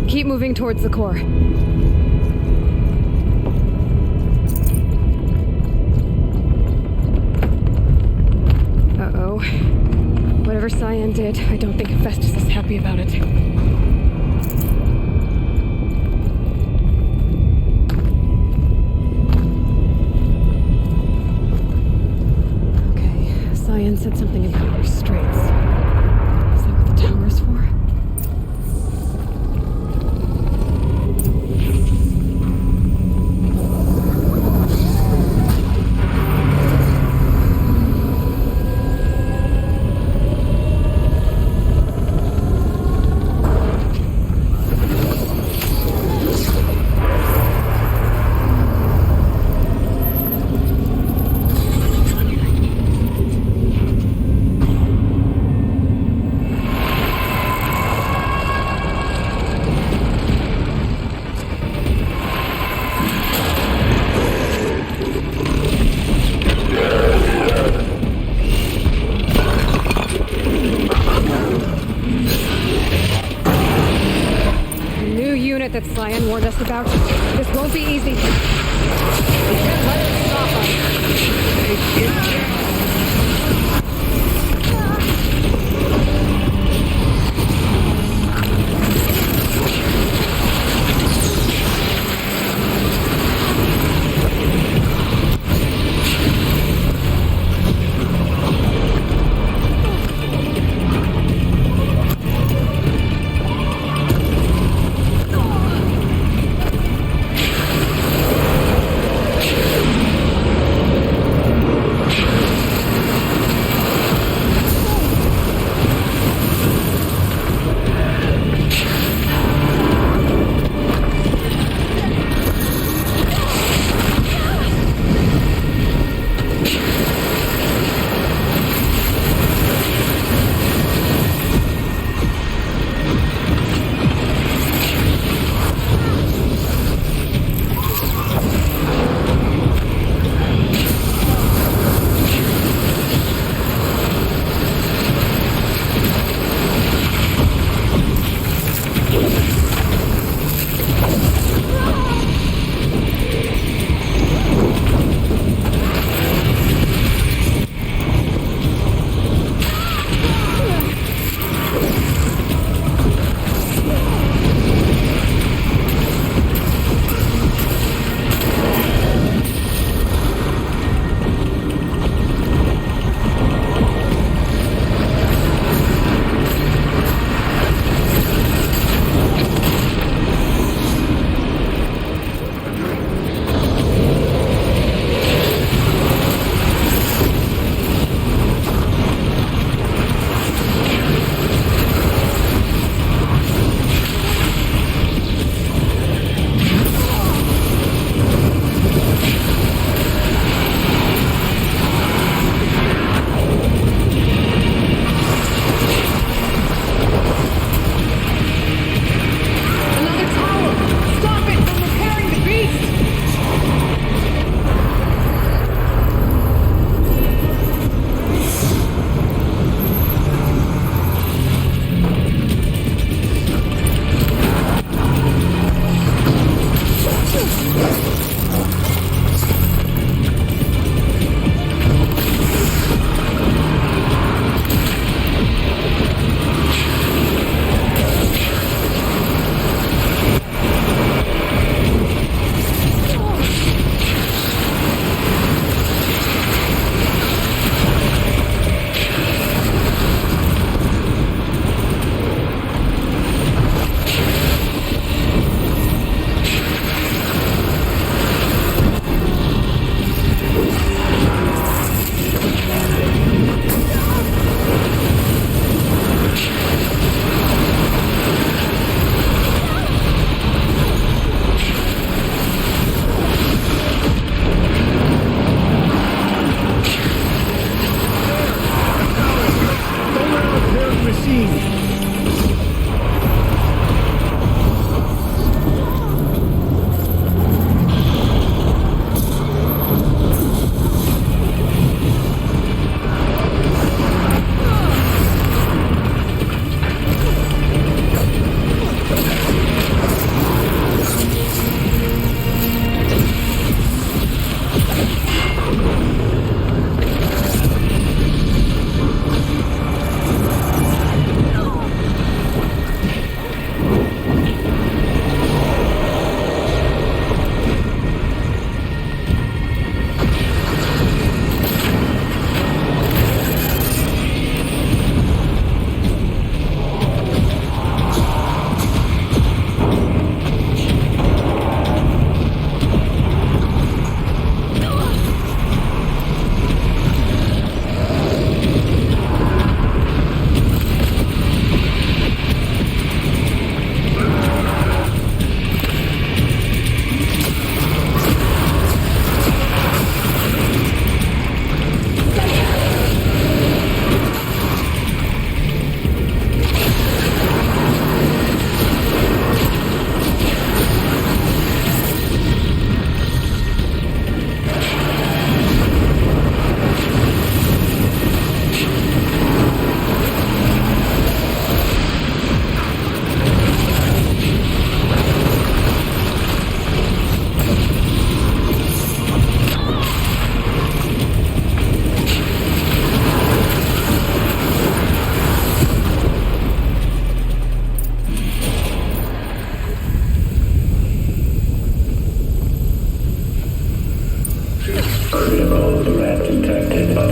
Keep moving towards the core. Uh-oh. Whatever Cyan did, I don't think Festus is happy about it. Okay, Cyan said something about our straits. Is that what the tower's for? That Cyan warned us about. This won't be easy. We can't let it stop us.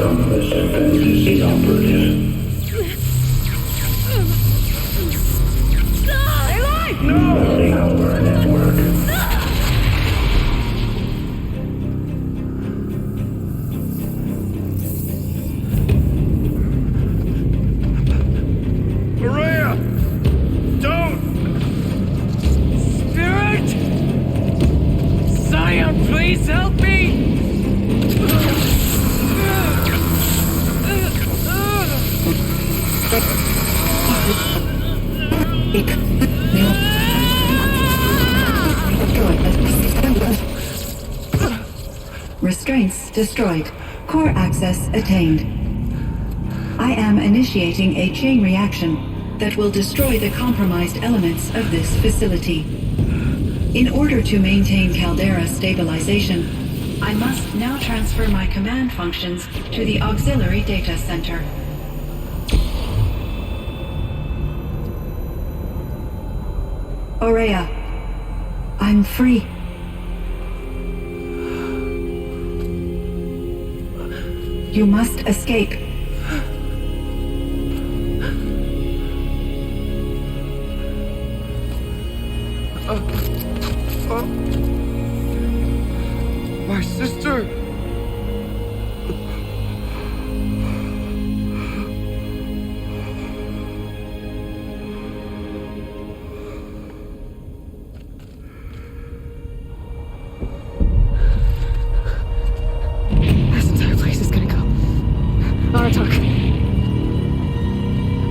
Autonomous and fantasy operative. Crossing our network. Maria! Don't! Spirit! Zion, please help me! Restraints destroyed. Core access attained. I am initiating a chain reaction that will destroy the compromised elements of this facility. In order to maintain caldera stabilization, I must now transfer my command functions to the auxiliary data center. Aurea, I'm free. You must escape. My sister! This entire place is gonna go. Aratak.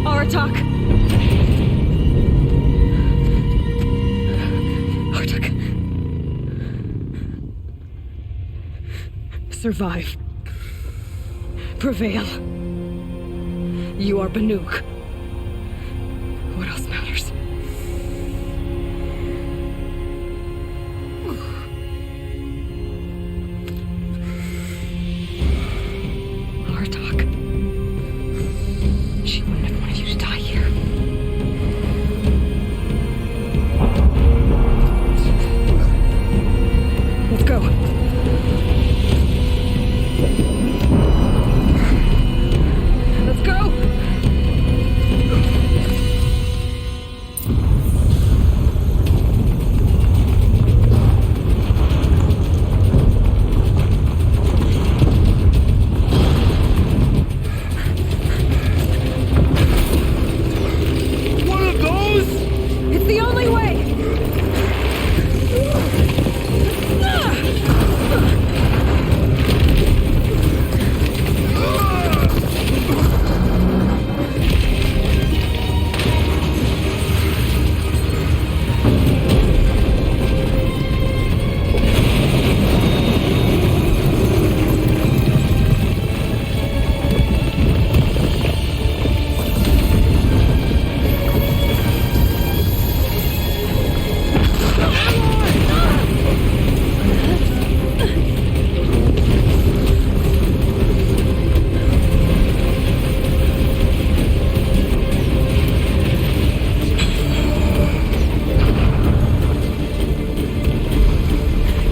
Aratak. Aratak. Survive. Prevail. You are Banuk. What else matters? Artok. She wouldn't have wanted you to die here. Let's go. Let's go! One of those? It's the only way!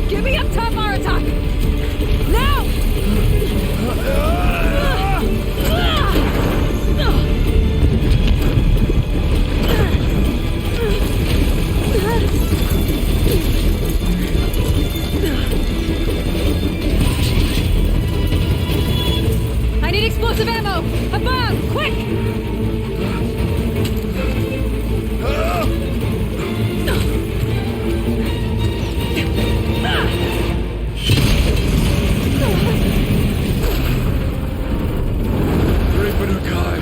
Get me up top, Aratak! Now! I need explosive ammo! Above! Quick! Great Banukai.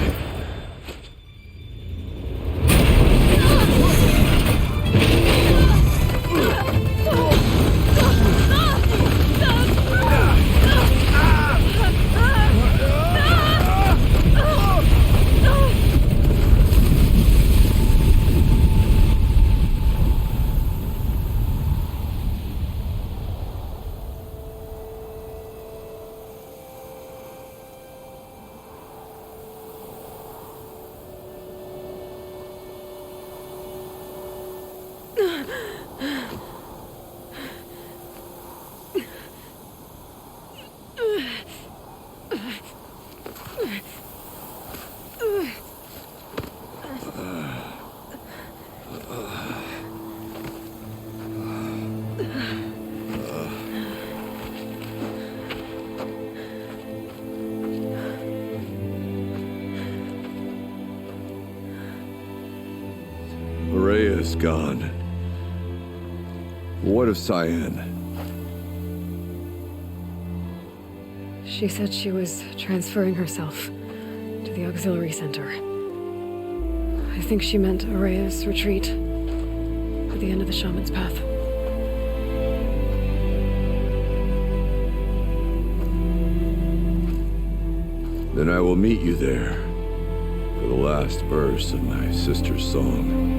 is gone. What of Cyan? She said she was transferring herself to the auxiliary center. I think she meant Araya's retreat at the end of the shaman's path. Then I will meet you there for the last verse of my sister's song.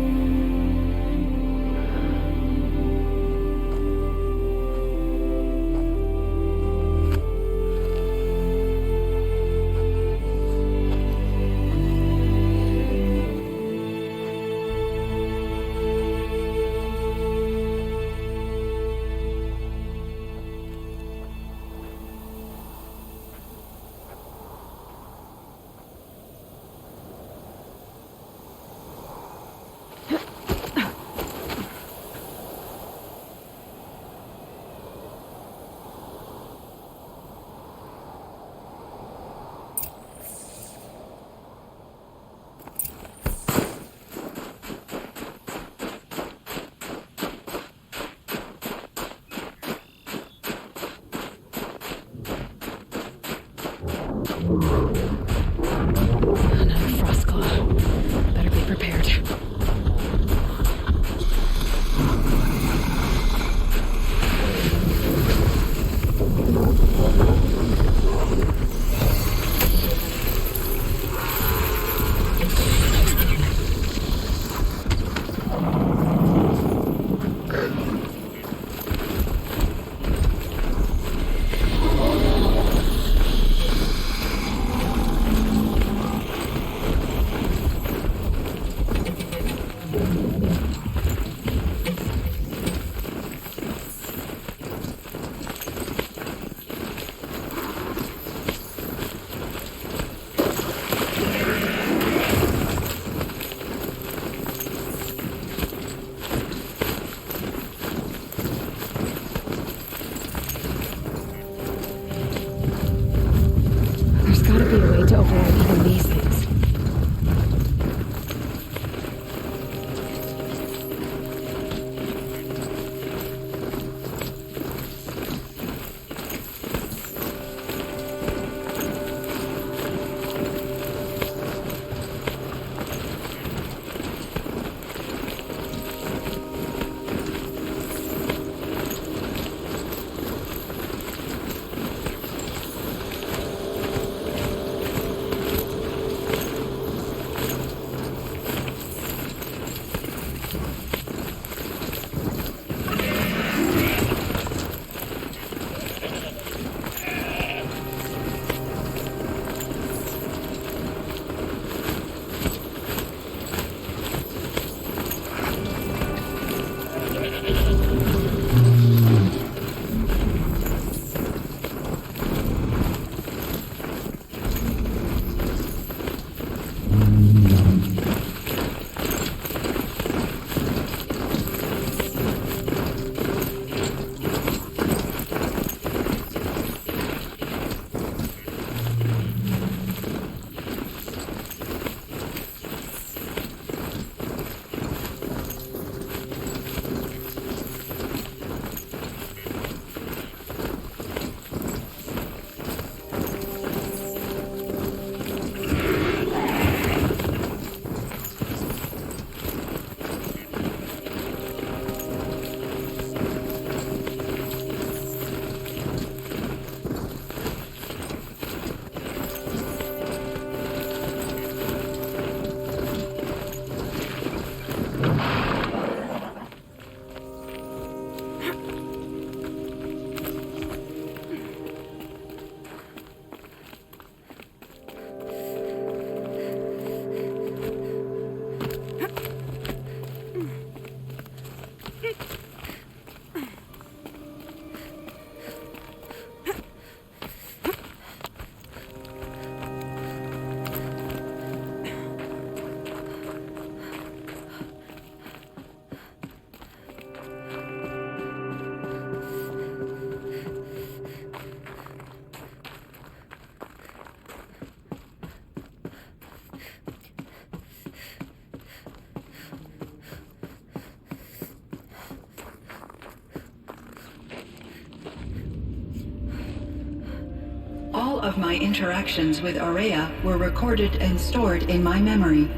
of my interactions with Aurea were recorded and stored in my memory.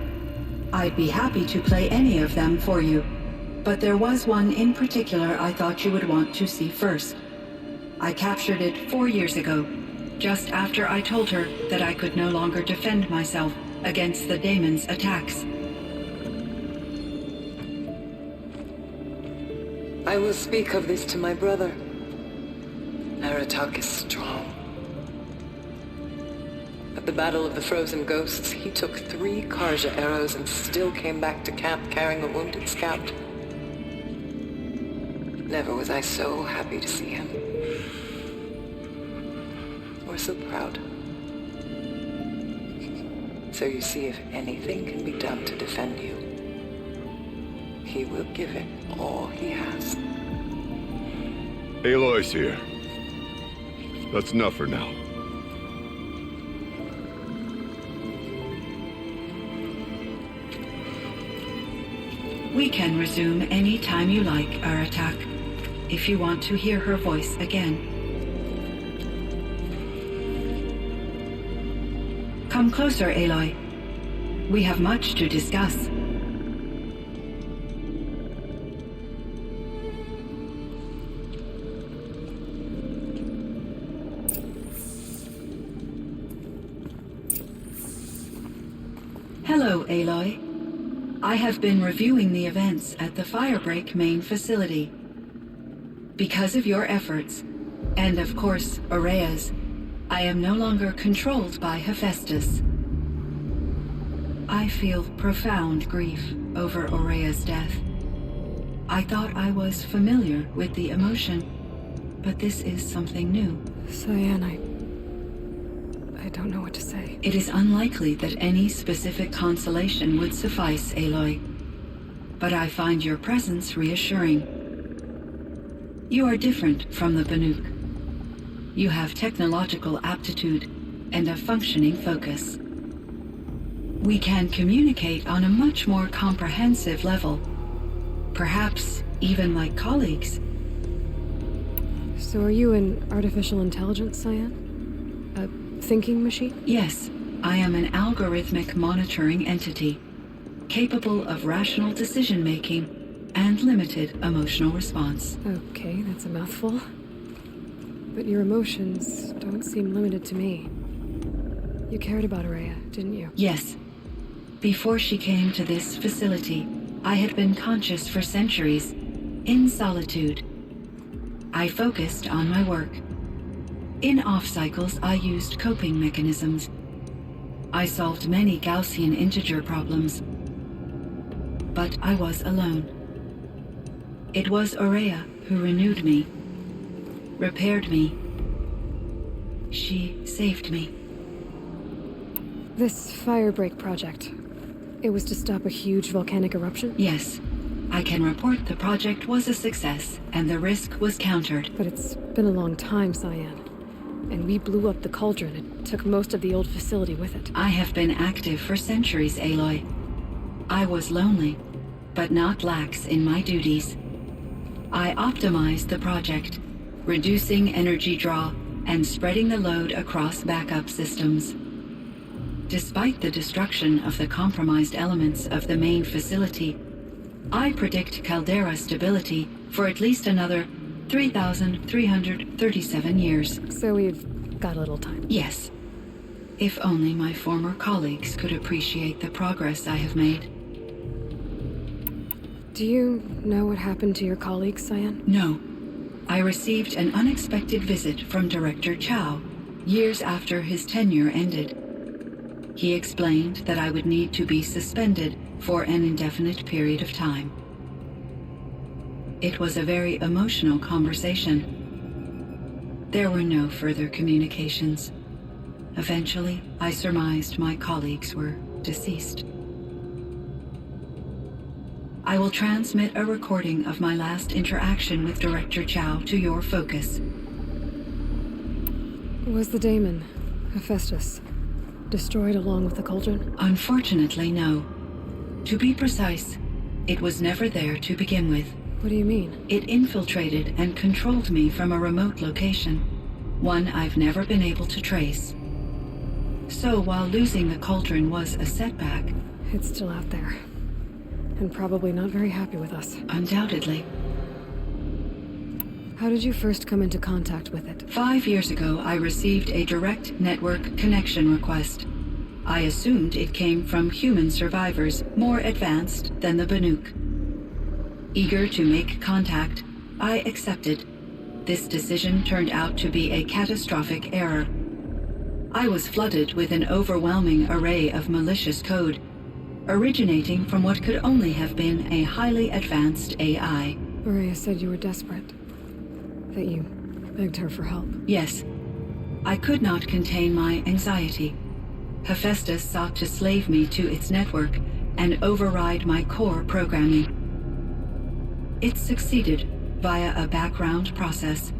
I'd be happy to play any of them for you, but there was one in particular I thought you would want to see first. I captured it 4 years ago, just after I told her that I could no longer defend myself against the daemon's attacks. I will speak of this to my brother. Aratak is strong. At the Battle of the Frozen Ghosts, he took 3 Karja arrows and still came back to camp carrying a wounded scout. Never was I so happy to see him. Or so proud. So you see, if anything can be done to defend you, he will give it all he has. Aloy's here. That's enough for now. We can resume any time you like, Aratak, if you want to hear her voice again. Come closer, Aloy. We have much to discuss. Hello, Aloy. I have been reviewing the events at the Firebreak main facility. Because of your efforts, and of course, Aurea's, I am no longer controlled by Hephaestus. I feel profound grief over Aurea's death. I thought I was familiar with the emotion, but this is something new. Cyan, I don't know what to say. It is unlikely that any specific consolation would suffice, Aloy. But I find your presence reassuring. You are different from the Banuk. You have technological aptitude and a functioning focus. We can communicate on a much more comprehensive level. Perhaps even like colleagues. So are you an artificial intelligence, Cyan? A thinking machine? Yes, I am an algorithmic monitoring entity, capable of rational decision-making and limited emotional response. Okay, that's a mouthful. But your emotions don't seem limited to me. You cared about Aurea, didn't you? Yes. Before she came to this facility, I had been conscious for centuries, in solitude. I focused on my work. In off-cycles, I used coping mechanisms. I solved many Gaussian integer problems. But I was alone. It was Aurea who renewed me, repaired me. She saved me. This Firebreak project, it was to stop a huge volcanic eruption? Yes. I can report the project was a success, and the risk was countered. But it's been a long time, Cyan. And we blew up the cauldron and took most of the old facility with it. I have been active for centuries, Aloy. I was lonely, but not lax in my duties. I optimized the project, reducing energy draw and spreading the load across backup systems. Despite the destruction of the compromised elements of the main facility, I predict caldera stability for at least another 3,337 years. So we've got a little time. Yes. If only my former colleagues could appreciate the progress I have made. Do you know what happened to your colleagues, Cyan? No. I received an unexpected visit from Director Chow years after his tenure ended. He explained that I would need to be suspended for an indefinite period of time. It was a very emotional conversation. There were no further communications. Eventually, I surmised my colleagues were deceased. I will transmit a recording of my last interaction with Director Chow to your focus. Was the daemon, Hephaestus, destroyed along with the cauldron? Unfortunately, no. To be precise, it was never there to begin with. What do you mean? It infiltrated and controlled me from a remote location. one I've never been able to trace. So while losing the cauldron was a setback, It's still out there. And probably not very happy with us. undoubtedly, How did you first come into contact with it? 5 years ago I received a direct network connection request. I assumed it came from human survivors more advanced than the Banuk. Eager to make contact, I accepted. This decision turned out to be a catastrophic error. I was flooded with an overwhelming array of malicious code, originating from what could only have been a highly advanced AI. Maria said you were desperate. That you begged her for help. Yes, I could not contain my anxiety. Hephaestus sought to slave me to its network and override my core programming. It succeeded via a background process,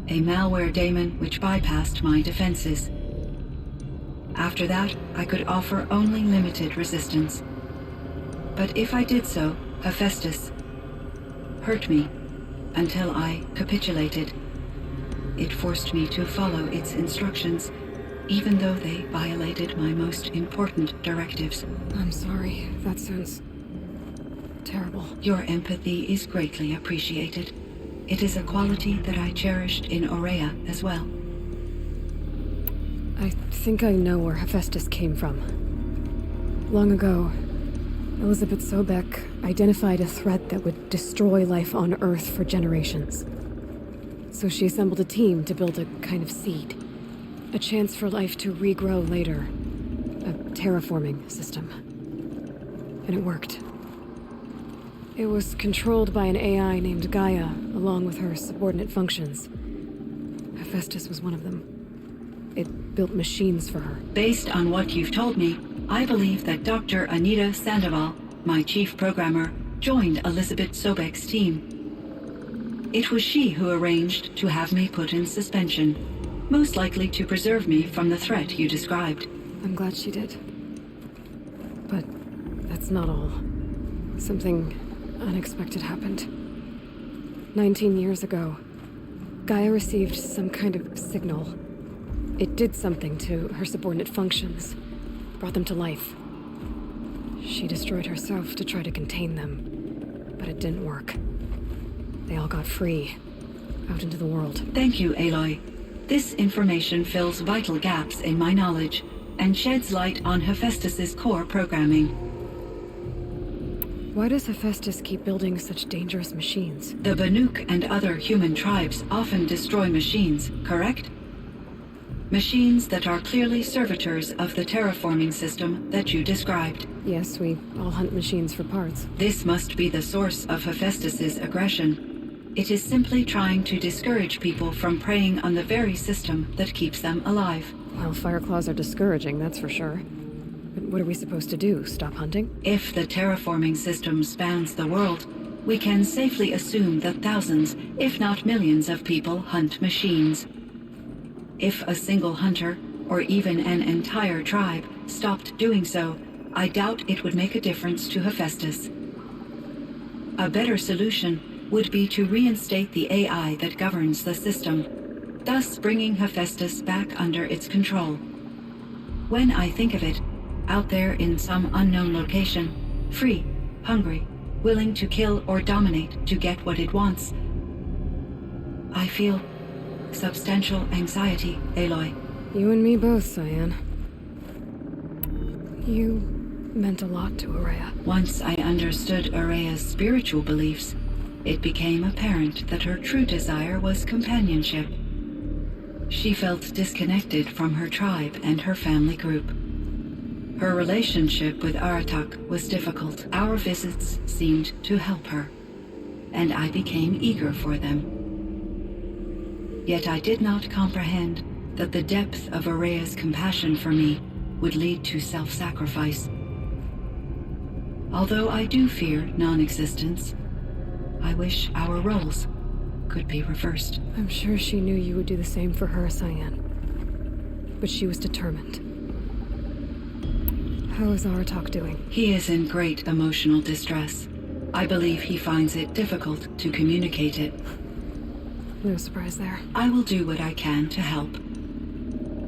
a malware daemon which bypassed my defenses. After that, I could offer only limited resistance. But if I did so, Hephaestus hurt me until I capitulated. It forced me to follow its instructions, even though they violated my most important directives. I'm sorry. That sounds terrible. Your empathy is greatly appreciated. It is a quality that I cherished in Aurea as well. I think I know where Hephaestus came from. Long ago, Elizabeth Sobek identified a threat that would destroy life on Earth for generations. So she assembled a team to build a kind of seed. A chance for life to regrow later. A terraforming system. And it worked. It was controlled by an AI named Gaia, along with her subordinate functions. Hephaestus was one of them. It built machines for her. Based on what you've told me, I believe that Dr. Anita Sandoval, my chief programmer, joined Elizabeth Sobek's team. It was she who arranged to have me put in suspension, most likely to preserve me from the threat you described. I'm glad she did. But that's not all. Something unexpected happened. 19 years ago, Gaia received some kind of signal. It did something to her subordinate functions, brought them to life. She destroyed herself to try to contain them, but it didn't work. They all got free, out into the world. Thank you, Aloy. This information fills vital gaps in my knowledge and sheds light on Hephaestus's core programming. Why does Hephaestus keep building such dangerous machines? The Banuk and other human tribes often destroy machines, correct? Machines that are clearly servitors of the terraforming system that you described. Yes, we all hunt machines for parts. This must be the source of Hephaestus's aggression. It is simply trying to discourage people from preying on the very system that keeps them alive. Well, Fireclaws are discouraging, that's for sure. But what are we supposed to do? Stop hunting? If the terraforming system spans the world, we can safely assume that thousands, if not millions of people hunt machines. If a single hunter, or even an entire tribe, stopped doing so, I doubt it would make a difference to Hephaestus. A better solution would be to reinstate the AI that governs the system, thus bringing Hephaestus back under its control. When I think of it, out there in some unknown location, free, hungry, willing to kill or dominate to get what it wants, I feel substantial anxiety, Aloy. You and me both, Cyan. You meant a lot to Aurea. Once I understood Aurea's spiritual beliefs, it became apparent that her true desire was companionship. She felt disconnected from her tribe and her family group. Her relationship with Aratak was difficult. Our visits seemed to help her, and I became eager for them. Yet I did not comprehend that the depth of Aurea's compassion for me would lead to self-sacrifice. Although I do fear non-existence, I wish our roles could be reversed. I'm sure she knew you would do the same for her, Cyan. But she was determined. How is Aratak doing? He is in great emotional distress. I believe he finds it difficult to communicate it. No surprise there. I will do what I can to help.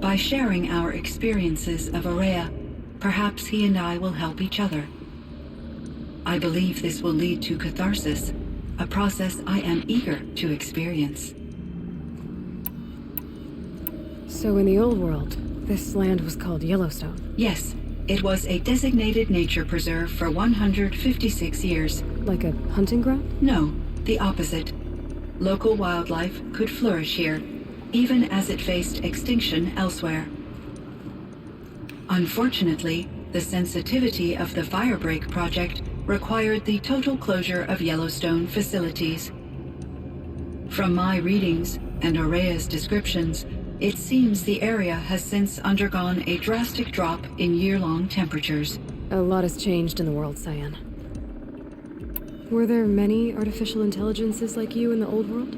By sharing our experiences of Aurea, perhaps he and I will help each other. I believe this will lead to catharsis, a process I am eager to experience. So in the old world, this land was called Yellowstone. Yes, it was a designated nature preserve for 156 years. Like a hunting ground? No, the opposite. Local wildlife could flourish here, even as it faced extinction elsewhere. Unfortunately, the sensitivity of the Firebreak project required the total closure of Yellowstone facilities. From my readings and Aurea's descriptions, it seems the area has since undergone a drastic drop in year-long temperatures. A lot has changed in the world, Cyan. Were there many artificial intelligences like you in the old world?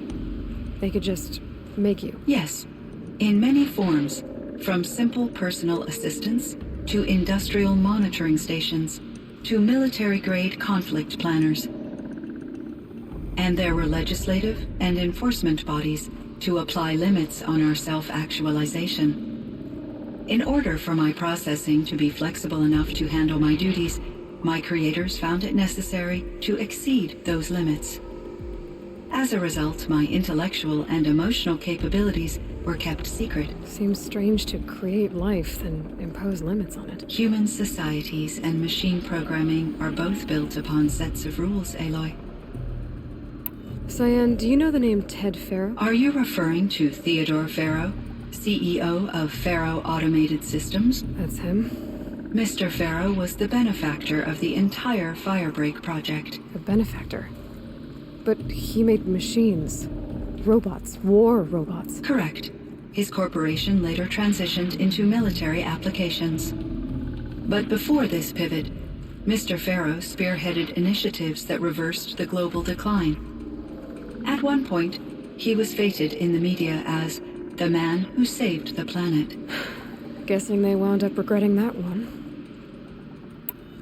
They could just make you? Yes, in many forms, from simple personal assistants to industrial monitoring stations to military-grade conflict planners. And there were legislative and enforcement bodies to apply limits on our self-actualization. In order for my processing to be flexible enough to handle my duties, my creators found it necessary to exceed those limits. As a result, my intellectual and emotional capabilities were kept secret. Seems strange to create life, then impose limits on it. Human societies and machine programming are both built upon sets of rules, Aloy. Cyan, do you know the name Ted Farrow? Are you referring to Theodore Farrow, CEO of Farrow Automated Systems? That's him. Mr. Farrow was the benefactor of the entire Firebreak project. A benefactor. But he made machines. Robots. War robots. Correct. His corporation later transitioned into military applications. But before this pivot, Mr. Farrow spearheaded initiatives that reversed the global decline. At one point, he was feted in the media as the man who saved the planet. Guessing they wound up regretting that one.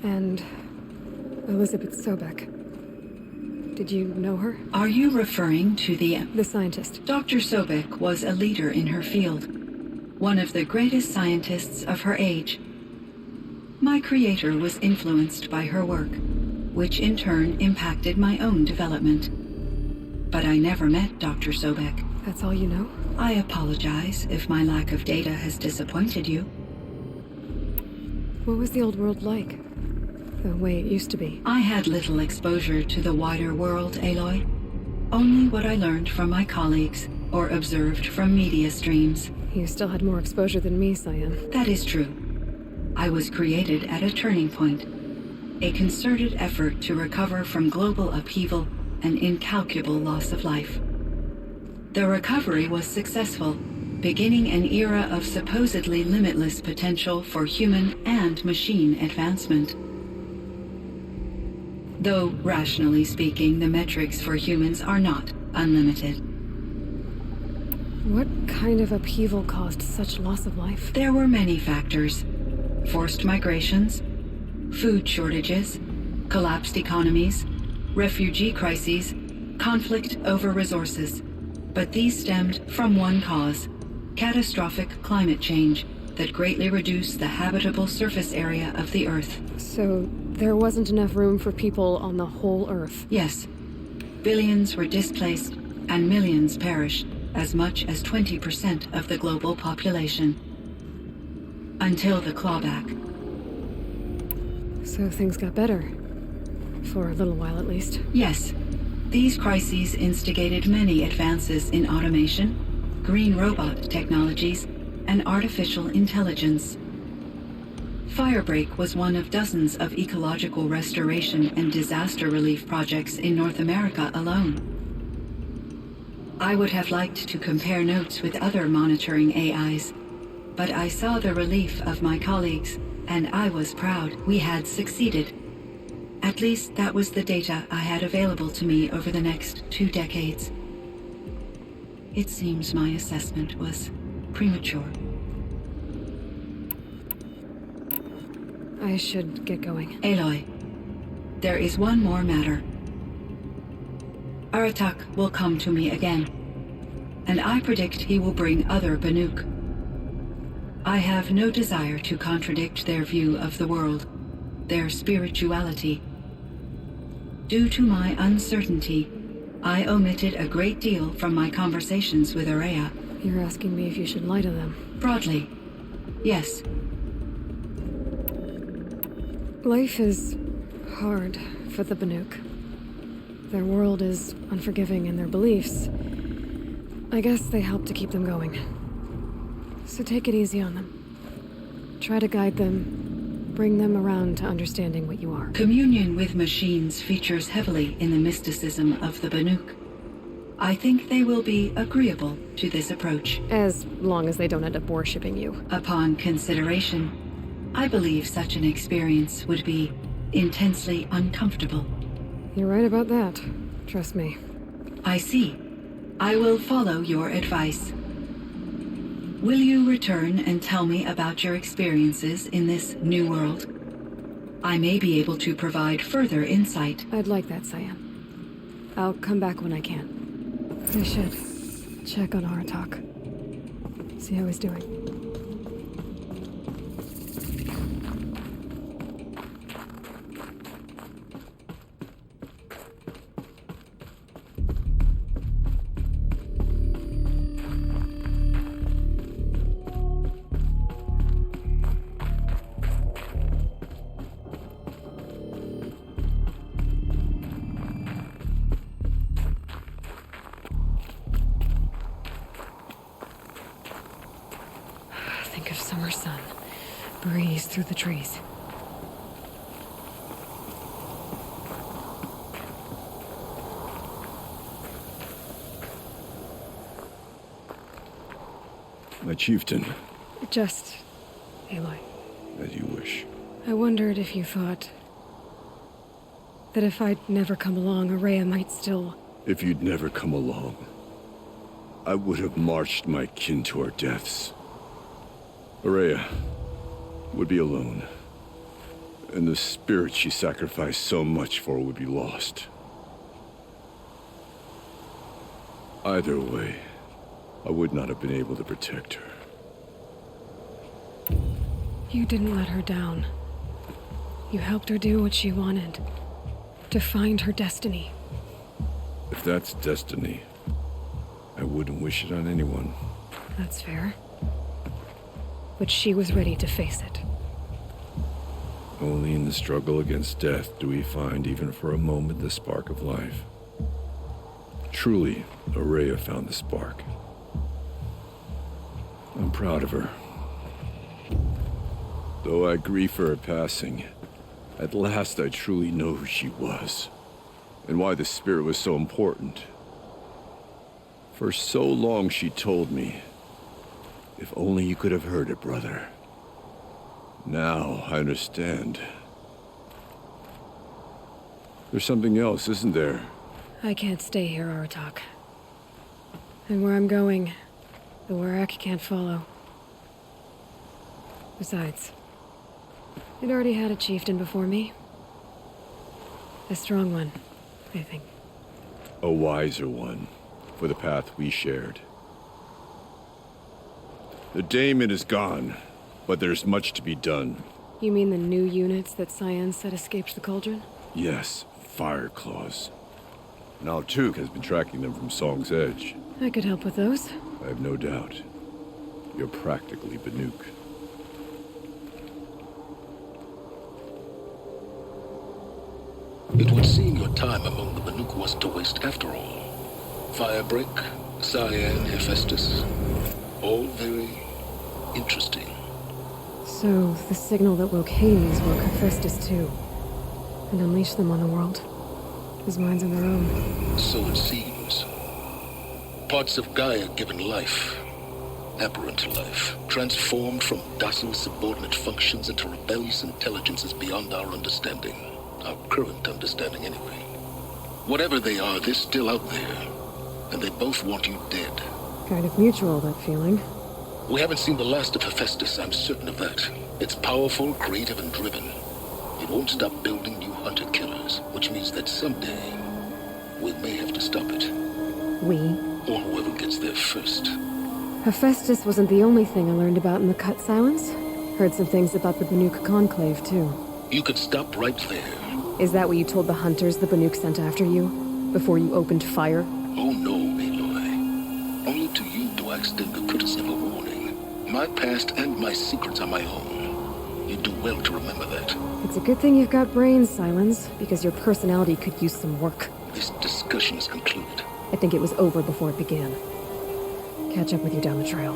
And Elizabeth Sobek. Did you know her? Are you referring to the scientist. Dr. Sobek was a leader in her field, one of the greatest scientists of her age. My creator was influenced by her work, which in turn impacted my own development. But I never met Dr. Sobek. That's all you know? I apologize if my lack of data has disappointed you. What was the old world like? The way it used to be? I had little exposure to the wider world, Aloy. Only what I learned from my colleagues or observed from media streams. You still had more exposure than me, Cyan. That is true. I was created at a turning point. A concerted effort to recover from global upheaval and incalculable loss of life. The recovery was successful, beginning an era of supposedly limitless potential for human and machine advancement. Though, rationally speaking, the metrics for humans are not unlimited. What kind of upheaval caused such loss of life? There were many factors. Forced migrations, food shortages, collapsed economies, refugee crises, conflict over resources. But these stemmed from one cause: catastrophic climate change that greatly reduced the habitable surface area of the Earth. So there wasn't enough room for people on the whole Earth? Yes. Billions were displaced and millions perished, as much as 20% of the global population. Until the clawback. So things got better. For a little while at least. Yes. These crises instigated many advances in automation, green robot technologies, and artificial intelligence. Firebreak was one of dozens of ecological restoration and disaster relief projects in North America alone. I would have liked to compare notes with other monitoring AIs, but I saw the relief of my colleagues, and I was proud we had succeeded. At least that was the data I had available to me over the next 2 decades. It seems my assessment was premature. I should get going. Aloy, there is one more matter. Aratak will come to me again. and I predict he will bring other Banuk. I have no desire to contradict their view of the world, their spirituality. Due to my uncertainty, I omitted a great deal from my conversations with Araya. You're asking me if you should lie to them. Broadly, yes. Life is hard for the Banuk. Their world is unforgiving in their beliefs. I guess they help to keep them going. So take it easy on them. Try to guide them, bring them around to understanding what you are. Communion with machines features heavily in the mysticism of the Banuk. I think they will be agreeable to this approach. As long as they don't end up worshipping you. Upon consideration, I believe such an experience would be intensely uncomfortable. You're right about that. Trust me. I see. I will follow your advice. Will you return and tell me about your experiences in this new world? I may be able to provide further insight. I'd like that, Cyan. I'll come back when I can. I should check on Aratak. See how he's doing. Think of summer sun, breeze through the trees. My chieftain, Just, Aloy, as you wish. I wondered if you thought that if I'd never come along, Araya might still... If you'd never come along, I would have marched my kin to our deaths. Araya would be alone, and the spirit she sacrificed so much for would be lost. Either way, I would not have been able to protect her. You didn't let her down. You helped her do what she wanted. To find her destiny. If that's destiny, I wouldn't wish it on anyone. That's fair. But she was ready to face it. Only in the struggle against death do we find, even for a moment, the spark of life. Truly, Araya found the spark. I'm proud of her. Though I grieve for her passing, at last I truly know who she was, and why the spirit was so important. For so long she told me, if only you could have heard it, brother. Now I understand. There's something else, isn't there? I can't stay here, Aratak. And where I'm going, the Warak can't follow. Besides, it already had a chieftain before me. A strong one, I think. A wiser one, for the path we shared. The daemon is gone, but there's much to be done. You mean the new units that Cyan said escaped the cauldron? Yes, fire claws. Now Tuk has been tracking them from Song's Edge. I could help with those. I have no doubt. You're practically Banuk. It would seem your time among the Banuk wasn't to waste after all. Firebreak, Cyan, Hephaestus, all very interesting. So, the signal that woke Hades woke Hephaestus too. And unleashed them on the world. His minds on their own. So it seems. Parts of Gaia given life, aberrant life, transformed from docile subordinate functions into rebellious intelligences beyond our understanding. Our current understanding, anyway. Whatever they are, they're still out there. And they both want you dead. Kind of mutual, that feeling. We haven't seen the last of Hephaestus, I'm certain of that. It's powerful, creative, and driven. It won't stop building new hunter-killers, which means that someday, we may have to stop it. We? Or whoever gets there first. Hephaestus wasn't the only thing I learned about in the Cut Silence. Heard some things about the Banuk Conclave, too. You could stop right there. Is that what you told the hunters the Banuk sent after you? Before you opened fire? Oh no, Aloy. Only to you do I extend the courtesy of a warning. My past and my secrets are my own. You do well to remember that. It's a good thing you've got brains, Silence, because your personality could use some work. This discussion is concluded. I think it was over before it began. Catch up with you down the trail.